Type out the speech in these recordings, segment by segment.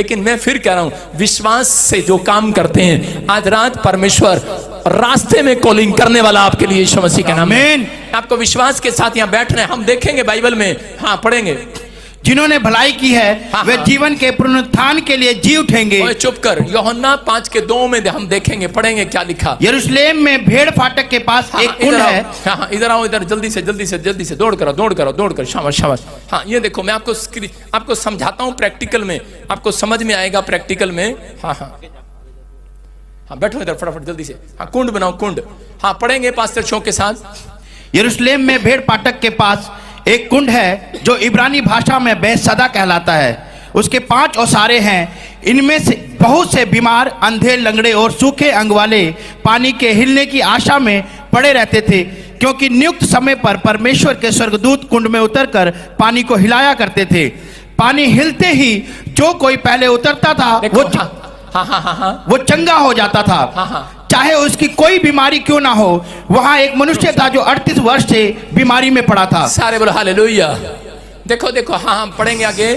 लेकिन मैं फिर कह रहा हूं, विश्वास से जो काम करते हैं, आज रात परमेश्वर रास्ते में कॉलिंग करने वाला आपके लिए यीशु मसीह के नाम में। आपको विश्वास के साथ यहाँ बैठना है। हम देखेंगे बाइबल में, हाँ पढ़ेंगे, जिन्होंने भलाई की है वे जीवन के पुनरुत्थान के लिए जी उठेंगे। चुप कर, यूहन्ना 5:2 में हम देखेंगे, पढ़ेंगे क्या लिखा। यरूशलेम में भेड़ फाटक के पास एक कुंड है। हाँ इधर आओ, इधर जल्दी से जल्दी से जल्दी से दौड़ कर, शाबाश शाबाश। हाँ ये देखो, मैं आपको समझाता हूँ प्रैक्टिकल में, आपको समझ में आएगा प्रैक्टिकल में। हाँ बैठो इधर फटाफट जल्दी से। हाँ कुंड बनाओ, कुंड। हाँ पढ़ेंगे पास्टर शो के साथ। यरूशलेम में भेड़ फाटक के पास एक कुंड है जो इब्रानी भाषा में बेसदा कहलाता है। उसके 5 ओसारे हैं। इनमें से बहुत से बीमार, अंधे, लंगड़े और सूखे अंग वाले पानी के हिलने की आशा में पड़े रहते थे, क्योंकि नियुक्त समय पर परमेश्वर के स्वर्गदूत कुंड में उतरकर पानी को हिलाया करते थे। पानी हिलते ही जो कोई पहले उतरता था वो चंगा हो जाता था, चाहे उसकी कोई बीमारी क्यों ना हो। वहां एक मनुष्य था जो 38 वर्ष से बीमारी में पड़ा था। सारे बोलो हालेलुया। देखो देखो, हाँ हम पढ़ेंगे आगे।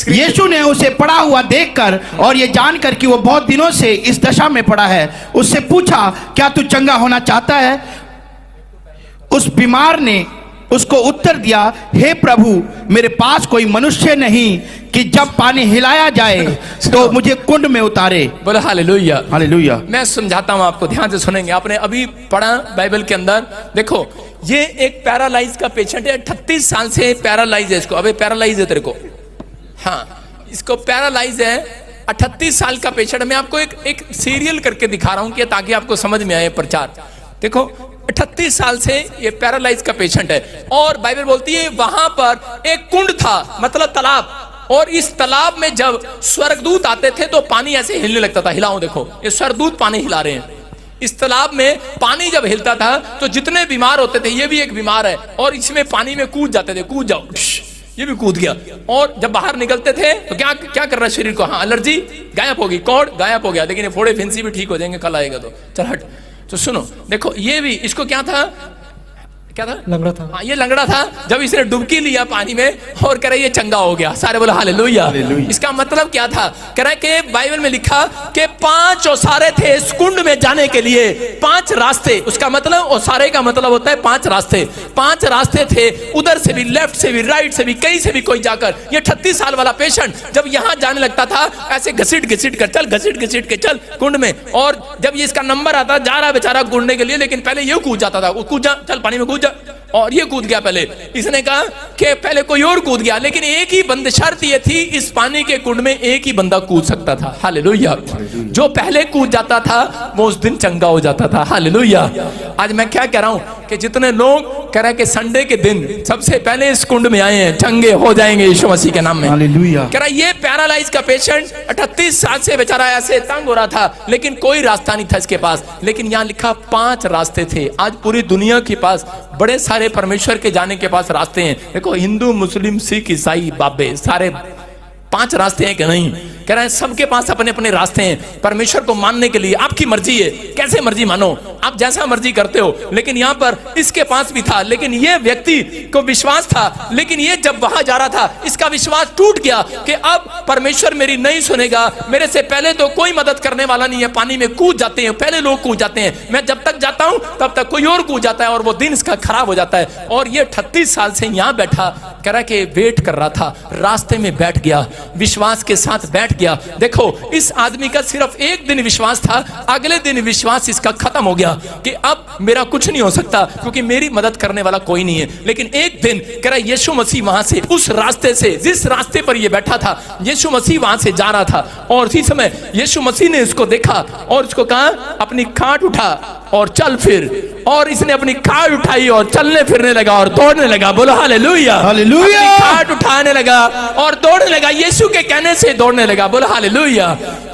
यीशु ने उसे पड़ा हुआ देखकर और ये जानकर कि वो बहुत दिनों से इस दशा में पड़ा है, उससे पूछा, क्या तू चंगा होना चाहता है? उस बीमार ने उसको उत्तर दिया, हे प्रभु, मेरे पास कोई मनुष्य नहीं कि जब पानी हिलाया जाए तो मुझे कुंड में उतारे। बोलो हालेलुया हालेलुया। मैं समझाता हूं आपको, ध्यान से सुनेंगे। आपने अभी पढ़ा बाइबल के अंदर, देखो ये एक पैरालाइज का पेशेंट है, 38 साल से पैरालाइज है इसको। अबे पैरालाइज है तेरे को, हाँ इसको पैरालाइज है, 38 साल का पेशेंट। मैं आपको एक सीरियल करके दिखा रहा हूं कि ताकि आपको समझ में आए प्रचार। देखो 38 साल से ये पैरालाइज का पेशेंट है, और बाइबल बोलती है वहां पर एक कुंड था, मतलब तालाब, और इस तालाब में जब स्वर्गदूत आते थे तो पानी ऐसे हिलने लगता था। हिलाओ, देखो ये स्वर्गदूत पानी हिला रहे हैं। इस तालाब में पानी जब हिलता था तो जितने बीमार होते थे, ये भी एक बीमार है, और इसमें पानी में कूद जाते थे, कूद जाओ, ये भी कूद गया। और जब बाहर निकलते थे तो क्या कर रहा है शरीर को, हाँ एलर्जी गायब होगी, कॉर्ड गायब हो गया, लेकिन ये फोड़े फिंसी भी ठीक हो जाएंगे, कल आएगा तो चल हट। तो सुनो, देखो ये भी, इसको क्या था, लंगड़ा था। हाँ ये लंगड़ा था। जब इसने डुबकी लिया पानी में और कह रहा ये चंगा हो गया। सारे बोलो हालेलुया। इसका मतलब क्या था, कह रहा कि बाइबल में लिखा कि 5 ओसारे थे इस कुंड में जाने के लिए, 5 रास्ते। उसका मतलब ओसारे का मतलब होता है 5 रास्ते। 5 रास्ते थे, उधर से भी, लेफ्ट से भी, राइट से भी, कहीं से भी कोई जाकर। ये 38 साल वाला पेशेंट जब यहाँ जाने लगता था, ऐसे घसीट के चल, घसीट के चल कुंड में। और जब ये इसका नंबर आता, जा रहा बेचारा कूदने के लिए, लेकिन पहले ये कूद जाता था, वो कूद जा, चल पानी में कूद जा, और ये कूद गया पहले। इसने कहा कि पहले कोई और कूद गया, लेकिन एक ही बंद शर्त ये थी, इस पानी के कुंड में एक ही बंदा कूद सकता था। हालेलुया। जो पहले कूद जाता था वो उस दिन चंगा हो जाता था। हालेलुया। आज मैं क्या कह रहा हूं कि जितने लोग कह रहे हैं कि संडे के दिन सबसे पहले इस कुंड में आए हैं, चंगे हो जाएंगे यीशु मसीह के नाम में। हालेलुया। कह रहा ये पैरालाइज का पेशेंट 38 साल से बेचारा ऐसे तंग हो रहा था, लेकिन कोई रास्ता नहीं था इसके पास। लेकिन यहां लिखा 5 रास्ते थे। आज पूरी दुनिया के पास बड़े सारे परमेश्वर के जाने के पास रास्ते हैं। देखो हिंदू, मुस्लिम, सिख, ईसाई, बाबे, सारे 5 रास्ते हैं कि नहीं? कह रहे हैं सबके पास अपने अपने रास्ते हैं परमेश्वर को मानने के लिए। आपकी मर्जी है, कैसे मर्जी मानो, आप जैसा मर्जी करते हो। लेकिन यहाँ पर इसके पास भी था, लेकिन ये व्यक्ति को विश्वास था, लेकिन ये जब वहां जा रहा था इसका विश्वास टूट गया कि अब परमेश्वर मेरी नहीं सुनेगा, मेरे से पहले तो कोई मदद करने वाला नहीं है। पानी में कूद जाते हैं, पहले लोग कूद जाते हैं, मैं जब तक जाता हूं तब तक कोई और कूद जाता है, और वो दिन इसका खराब हो जाता है। और ये 38 साल से यहाँ बैठा, कह रहा कि वेट कर रहा था, रास्ते में बैठ गया, विश्वास के साथ बैठ गया। देखो इस आदमी का सिर्फ एक दिन विश्वास था, अगले दिन विश्वास इसका खत्म हो गया कि अब मेरा कुछ नहीं हो सकता क्योंकि मेरी मदद करने वाला कोई नहीं है। लेकिन एक दिन कह रहा यीशु मसीह वहां से, उस रास्ते से, जिस रास्ते पर ये बैठा था, यीशु मसीह वहां से जा रहा था। और उसी समय यीशु मसीह ने इसको देखा और उसको कहा अपनी खाट उठा और चल फिर। और इसने अपनी खाट उठाई और चलने फिरने लगा और दौड़ने लगा। बोलो हालेलुया। हालेलुया। खाट उठाने लगा और दौड़ने लगा, यीशु के कहने से दौड़ने लगा। बोलो हालेलुया।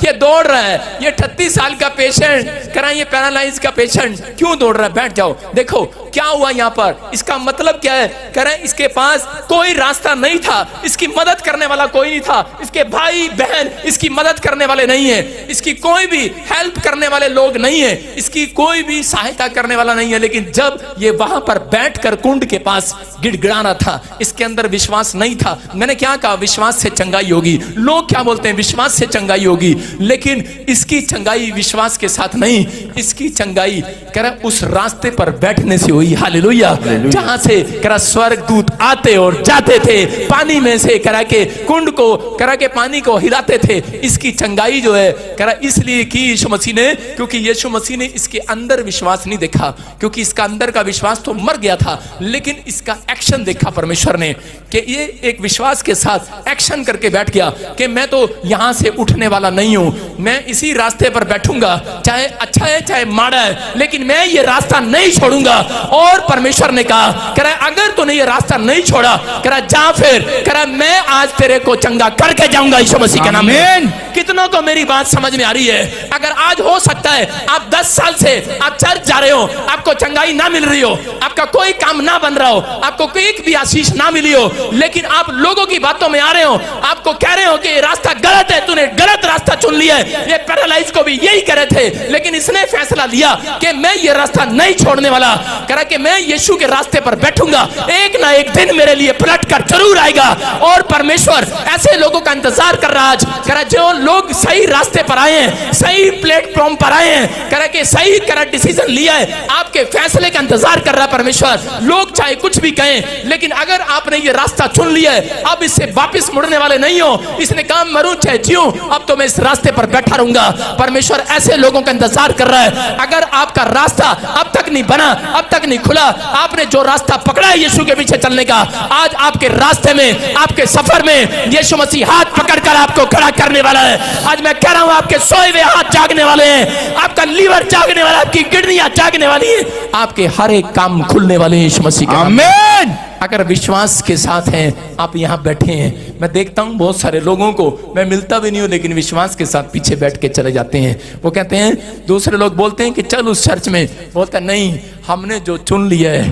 ये दौड़ रहा है, ये 38 साल का पेशेंट, कह रहा है ये पैरालाइज का पेशेंट क्यों दौड़ रहा है? बैठ जाओ। देखो क्या हुआ यहाँ पर, इसका मतलब क्या है? कह रहे हैं इसके पास कोई रास्ता नहीं था, इसकी मदद करने वाला कोई नहीं था, इसके भाई बहन इसकी मदद करने वाले नहीं है, इसकी कोई भी हेल्प करने वाले लोग नहीं है, इसकी कोई भी सहायता करने वाला नहीं है, लेकिन जब ये वहां पर बैठकर कुंड के पास गिड़गिड़ा रहा था, इसके अंदर विश्वास नहीं था। मैंने क्या कहा? विश्वास से चंगाई होगी। लोग क्या बोलते हैं? विश्वास से चंगाई होगी, लेकिन इसकी चंगाई विश्वास के साथ नहीं, इसकी चंगाई कह रहा उस रास्ते पर बैठने से हुई। हालेलुया। जहां से कह रहा स्वर्गदूत आते और जाते थे, पानी में से कह रहा के कुंड को कह रहा के पानी को हिलाते थे। इसकी चंगाई जो है कह रहा इसलिए की यीशु मसीह ने, क्योंकि यीशु मसीह ने इसके अंदर विश्वास नहीं देखा, क्योंकि इसका अंदर का विश्वास तो मर गया था, लेकिन इसका एक्शन देखा परमेश्वर ने कि ये एक विश्वास के साथ एक्शन करके बैठ गया कि मैं तो यहां से उठने वाला नहीं हूं, मैं इसी रास्ते पर बैठूंगा, चाहे अच्छा है चाहे माड़ा है, लेकिन मैं ये रास्ता नहीं छोड़ूंगा। और परमेश्वर ने कहा कह रहा अगर तूने ये रास्ता नहीं छोड़ा, कह रहा जा फिर, कह रहा मैं आज तेरे को चंगा करके जाऊंगा यीशु मसीह के नाम में। कितनों को मेरी बात समझ में आ रही है? अगर आज हो सकता है आप 10 साल से आप चर्च जा रहे हो, आपको चंगाई ना मिल रही हो, आपका कोई काम ना बन रहा हो, आपको कोई एक भी आशीष ना मिली हो, लेकिन आप लोगों की बातों में आ रहे हो, आपको कह रहे हो कि ये रास्ता गलत है, तूने गलत रास्ता चुन लिया है। ये पैरालाइज को भी यही कह रहे थे, लेकिन इसने फैसला लिया कि मैं ये रास्ता नहीं छोड़ने वाला, कह रहा कि मैं यीशु के रास्ते पर बैठूंगा, एक ना एक दिन मेरे लिए पलट कर जरूर आएगा। और परमेश्वर ऐसे लोगों का इंतजार कर रहा आज, कह रहा जो लोग सही रास्ते पर आए हैं, सही प्लेटफॉर्म पर आए हैं, कह रहा कि सही कह रहा डिसीजन लिया है, आपके फैसले का इंतजार कर रहा परमेश्वर। लोग चाहे कुछ भी कहें, लेकिन अगर आपने ये रास्ता चुन लिया है, अब इससे वापस मुड़ने वाले नहीं हो। इसने कहा मरूं चाहे जीऊं, अब तो मैं इस रास्ते पर बैठा रहूंगा। परमेश्वर ऐसे लोगों का इंतजार कर रहा है। अगर आपका रास्ता अब तक नहीं बना, अब तक नहीं खुला, आपने जो रास्ता पकड़ा है यीशु के पीछे चलने का, आज आपके रास्ते में, आपके सफर में यीशु मसीह हाथ पकड़कर आपको खड़ा करने वाला है। आज मैं कह रहा हूं आपके सोए हुए हाथ जागने वाले हैं, आपका लीवर जागने वाला है, आपकी किडनियां जागने वाली है, आपके हर एक काम खुलने वाले हैं यीशु मसीह के नाम में। आमीन। अगर विश्वास के साथ हैं, आप यहाँ बैठे हैं, मैं देखता हूँ बहुत सारे लोगों को, मैं मिलता भी नहीं हूँ, लेकिन विश्वास के साथ पीछे बैठ के चले जाते हैं। वो कहते हैं, दूसरे लोग बोलते हैं कि चल उस चर्च में, बोलता नहीं हमने जो चुन लिया है,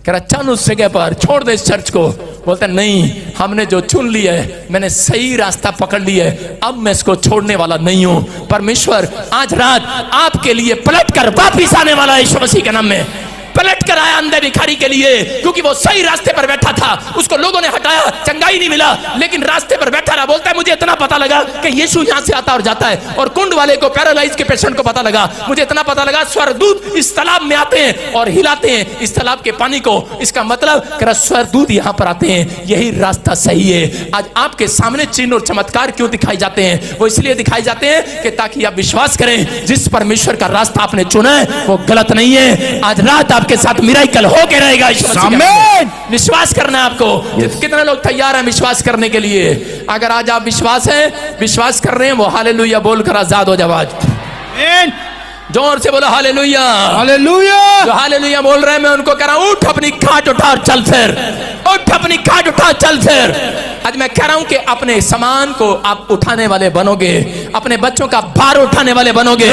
कह रहा चल उस जगह पर, छोड़ दे इस चर्च को, बोलता नहीं हमने जो चुन लिया है, मैंने सही रास्ता पकड़ लिया है, अब मैं इसको छोड़ने वाला नहीं हूं। परमेश्वर आज रात आपके लिए पलट कर वापिस आने वाला है यीशु मसीह के नाम में। पलट कर आया अंधे भिखारी के लिए, क्योंकि वो सही रास्ते पर बैठा था, उसको लोगों ने हटाया, चंगाई नहीं मिला, लेकिन रास्ते पर बैठा रहा। बोलता है मुझे इतना पता लगा कि यीशु यहाँ से आता और जाता है। और कुंड वाले को, पैरालाइज के पेशेंट को पता लगा, मुझे इतना पता लगा स्वर्गदूत इस तालाब में आते हैं और हिलाते हैं इस तालाब के पानी को। इसका मतलब स्वर्गदूत यहाँ पर आते हैं, यही रास्ता सही है। आज आपके सामने चिन्ह और चमत्कार क्यों दिखाई जाते हैं? वो इसलिए दिखाई जाते हैं कि ताकि आप विश्वास करें जिस परमेश्वर का रास्ता आपने चुना है वो गलत नहीं है। आज रात के साथ मिराकल होके रहेगा। विश्वास करना है आपको। कितने लोग तैयार हैं विश्वास करने के लिए? अगर आज आप विश्वास कर रहे हैं, वो हालेलुया बोलकर आजाद हो जाओ। आज जोर से बोलो हालेलुया, हालेलुया। जो हालेलुया बोल रहे हैं, मैं उनको कह रहा हूं उठ अपनी खाट उठा और चल फिर, उठ अपनी खाट उठा चल फिर। आज मैं कह रहा हूं कि अपने सामान को आप उठाने वाले बनोगे, अपने बच्चों का भार उठाने वाले बनोगे,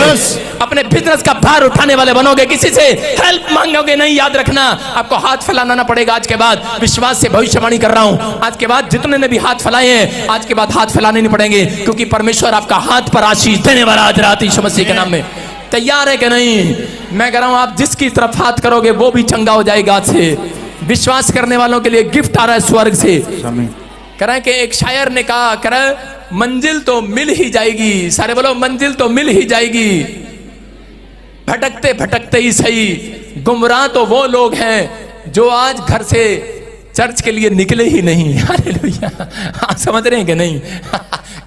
अपने बिजनेस का भार उठाने वाले बनोगे। किसी से हेल्प मांगोगे नहीं, याद रखना आपको हाथ फैलाना ना पड़ेगा। आज के बाद विश्वास से भविष्यवाणी कर रहा हूं, आज के बाद जितने ने भी हाथ फैलाए हैं, आज के बाद हाथ फैलाने नहीं पड़ेंगे, क्योंकि परमेश्वर आपका हाथ पर आशीष देने वाला आज रात यीशु मसीह के नाम में। तैयार है कि नहीं? मैं कह रहा हूं आप जिसकी तरफ हाथ करोगे वो भी चंगा हो जाएगा। आज से विश्वास करने वालों के लिए गिफ्ट आ रहा है स्वर्ग से। कह रहे कि एक शायर ने कहा, कह रहे मंजिल तो मिल ही जाएगी, सारे बोलो मंजिल तो मिल ही जाएगी, भटकते भटकते ही सही। गुमराह तो वो लोग हैं जो आज घर से चर्च के लिए निकले ही नहीं। हालेलुया, आप समझ रहे हैं कि नहीं?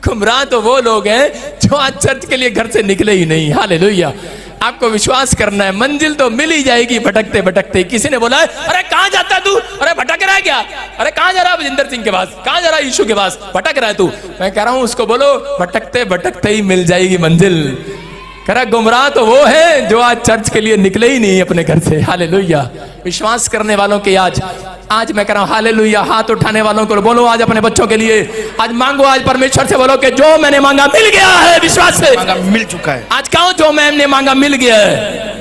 गुमराह तो वो लोग हैं जो आज चर्च के लिए घर से निकले ही नहीं। हालेलुया। आपको विश्वास करना है, मंजिल तो मिल ही जाएगी भटकते भटकते। किसी ने बोला है अरे कहां जाता है तू, अरे भटक रहा है क्या, अरे कहां जा रहा है बजिंदर सिंह के पास, कहां जा रहा है यीशु के पास, भटक रहा है तू। मैं कह रहा हूं उसको बोलो भटकते भटकते ही मिल जाएगी मंजिल। कह रहा गुमराह तो वो है जो आज चर्च के लिए निकले ही नहीं अपने घर से। हालेलुया। विश्वास करने वालों के आज मैं कह रहा हूं हालेलुया। हाथ उठाने वालों को बोलो आज अपने बच्चों के लिए, आज मांगो, आज परमेश्वर से बोलो कि जो मैंने मांगा मिल गया है। विश्वास से मिल चुका है। आज कहो जो मैंने मांगा मिल गया है।